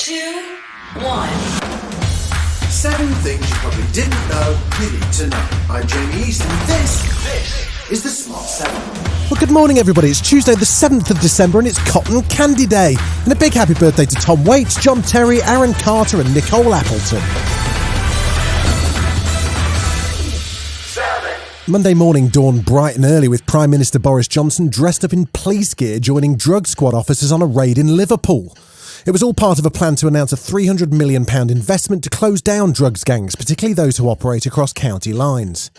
2, 1. 7 things you probably didn't know you need to know. I'm Jamie East, and this is the Smart 7. Well, good morning, everybody. It's Tuesday, the 7th of December, and it's Cotton Candy Day. And a big happy birthday to Tom Waits, John Terry, Aaron Carter, and Nicole Appleton. 7. Monday morning dawned bright and early with Prime Minister Boris Johnson dressed up in police gear joining drug squad officers on a raid in Liverpool. It was all part of a plan to announce a £300 million investment to close down drugs gangs, particularly those who operate across county lines.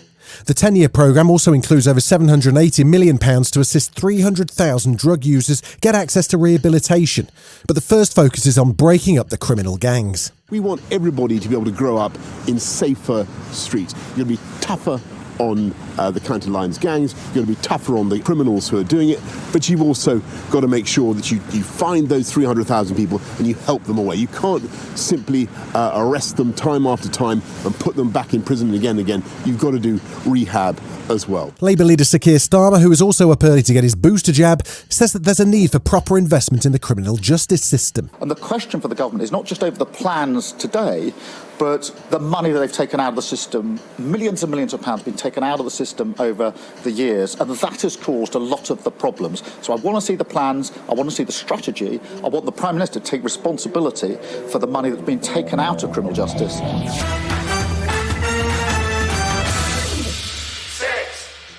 The 10-year programme also includes over £780 million to assist 300,000 drug users get access to rehabilitation. But the first focus is on breaking up the criminal gangs. We want everybody to be able to grow up in safer streets. You're going to be tougher on the county lines gangs, you're going to be tougher on the criminals who are doing it, but you've also got to make sure that you find those 300,000 people and you help them away. You can't simply arrest them time after time and put them back in prison again and again. You've got to do rehab as well. Labour leader Sir Keir Starmer, who was also up early to get his booster jab, says that there's a need for proper investment in the criminal justice system. And the question for the government is not just over the plans today, but the money that they've taken out of the system. Millions and millions of pounds have been taken out of the system over the years, and that has caused a lot of the problems. So I want to see the plans, I want to see the strategy, I want the Prime Minister to take responsibility for the money that's been taken out of criminal justice.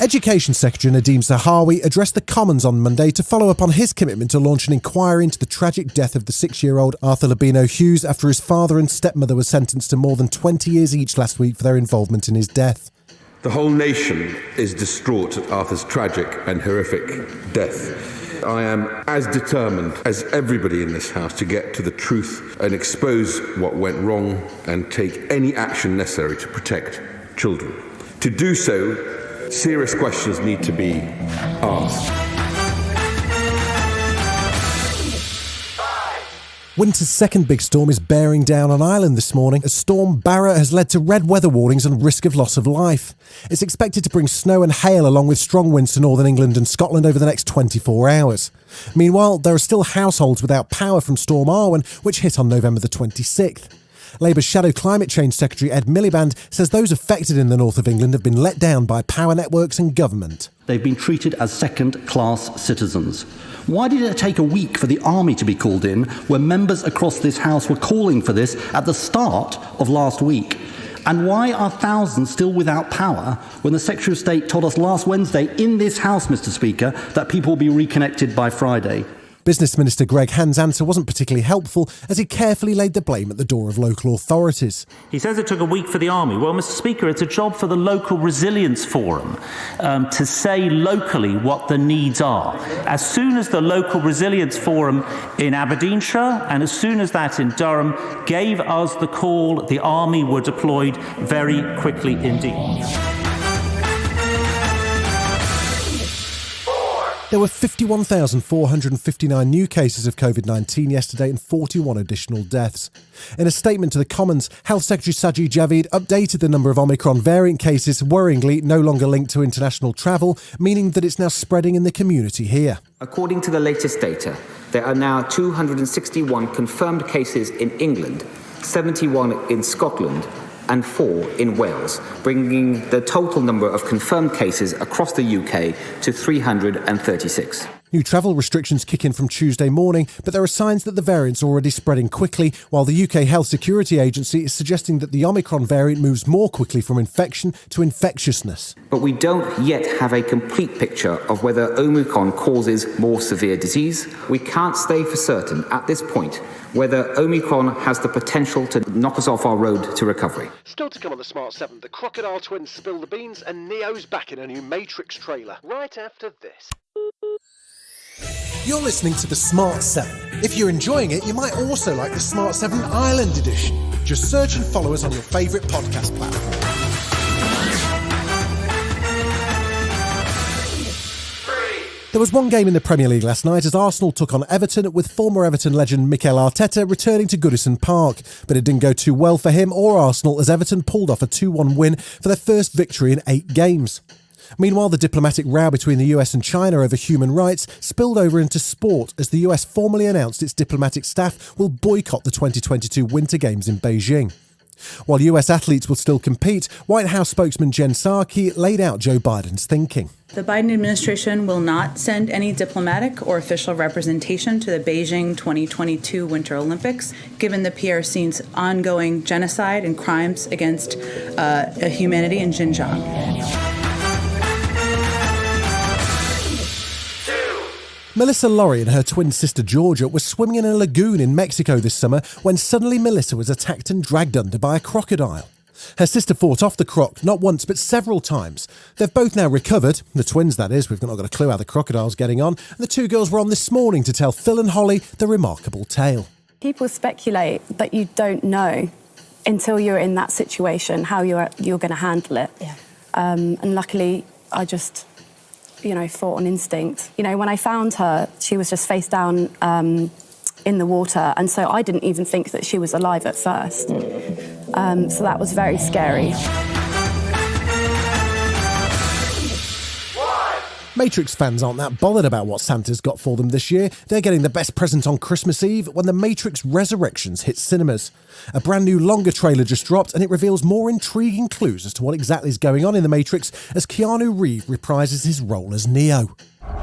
Education Secretary Nadeem Zahawi addressed the Commons on Monday to follow up on his commitment to launch an inquiry into the tragic death of the 6-year-old Arthur Labino Hughes after his father and stepmother were sentenced to more than 20 years each last week for their involvement in his death. The whole nation is distraught at Arthur's tragic and horrific death. I am as determined as everybody in this House to get to the truth and expose what went wrong and take any action necessary to protect children. To do so, serious questions need to be asked. Winter's second big storm is bearing down on Ireland this morning as Storm Barra has led to red weather warnings and risk of loss of life. It's expected to bring snow and hail along with strong winds to northern England and Scotland over the next 24 hours. Meanwhile, there are still households without power from Storm Arwen, which hit on November the 26th. Labour's Shadow Climate Change Secretary Ed Miliband says those affected in the north of England have been let down by power networks and government. They've been treated as second-class citizens. Why did it take a week for the army to be called in when members across this House were calling for this at the start of last week? And why are thousands still without power when the Secretary of State told us last Wednesday in this House, Mr. Speaker, that people will be reconnected by Friday? Business Minister Greg Hand's answer wasn't particularly helpful as he carefully laid the blame at the door of local authorities. He says it took a week for the army. Well, Mr. Speaker, it's a job for the Local Resilience Forum to say locally what the needs are. As soon as the Local Resilience Forum in Aberdeenshire and as soon as that in Durham gave us the call, the army were deployed very quickly indeed. There were 51,459 new cases of COVID-19 yesterday and 41 additional deaths. In a statement to the Commons, Health Secretary Sajid Javid updated the number of Omicron Variant cases, worryingly no longer linked to international travel, meaning that it's now spreading in the community here. According to the latest data, there are now 261 confirmed cases in England, 71 in Scotland, and 4 in Wales, bringing the total number of confirmed cases across the UK to 336. New travel restrictions kick in from Tuesday morning, but there are signs that the variant's already spreading quickly, while the UK Health Security Agency is suggesting that the Omicron variant moves more quickly from infection to infectiousness. But we don't yet have a complete picture of whether Omicron causes more severe disease. We can't say for certain at this point whether Omicron has the potential to knock us off our road to recovery. Still to come on the Smart 7, the Crocodile Twins spill the beans and Neo's back in a new Matrix trailer. Right after this. You're listening to the Smart 7. If you're enjoying it, you might also like the Smart 7 Ireland edition. Just search and follow us on your favourite podcast platform. There was one game in the Premier League last night as Arsenal took on Everton, with former Everton legend Mikel Arteta returning to Goodison Park. But it didn't go too well for him or Arsenal as Everton pulled off a 2-1 win for their first victory in 8 games. Meanwhile, the diplomatic row between the US and China over human rights spilled over into sport as the US formally announced its diplomatic staff will boycott the 2022 Winter Games in Beijing. While US athletes will still compete, White House spokesman Jen Psaki laid out Joe Biden's thinking. The Biden administration will not send any diplomatic or official representation to the Beijing 2022 Winter Olympics, given the PRC's ongoing genocide and crimes against humanity in Xinjiang. Melissa Laurie and her twin sister Georgia were swimming in a lagoon in Mexico this summer when suddenly Melissa was attacked and dragged under by a crocodile. Her sister fought off the croc not once but several times. They've both now recovered, the twins that is, we've not got a clue how the crocodile's getting on, and the two girls were on this morning to tell Phil and Holly the remarkable tale. People speculate that you don't know until you're in that situation how you're going to handle it. Yeah. And luckily I just fought on instinct. When I found her, she was just face down in the water, and so I didn't even think that she was alive at first. So that was very scary. Matrix fans aren't that bothered about what Santa's got for them this year. They're getting the best present on Christmas Eve when The Matrix Resurrections hits cinemas. A brand new longer trailer just dropped and it reveals more intriguing clues as to what exactly is going on in The Matrix as Keanu Reeves reprises his role as Neo.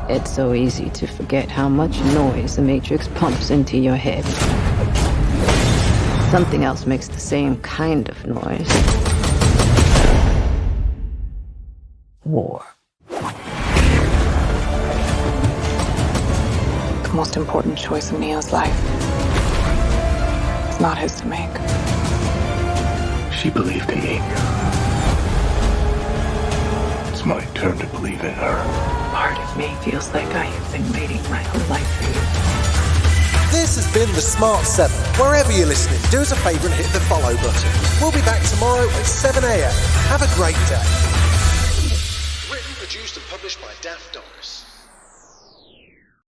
It's so easy to forget how much noise the Matrix pumps into your head. Something else makes the same kind of noise. War. The most important choice in Neo's life. It's not his to make. She believed in me. It's my turn to believe in her. Part of me feels like I have been waiting my whole life for you. This has been The Smart 7. Wherever you're listening, do us a favour and hit the follow button. We'll be back tomorrow at 7 a.m. Have a great day. Written, produced and published by Daft Doris.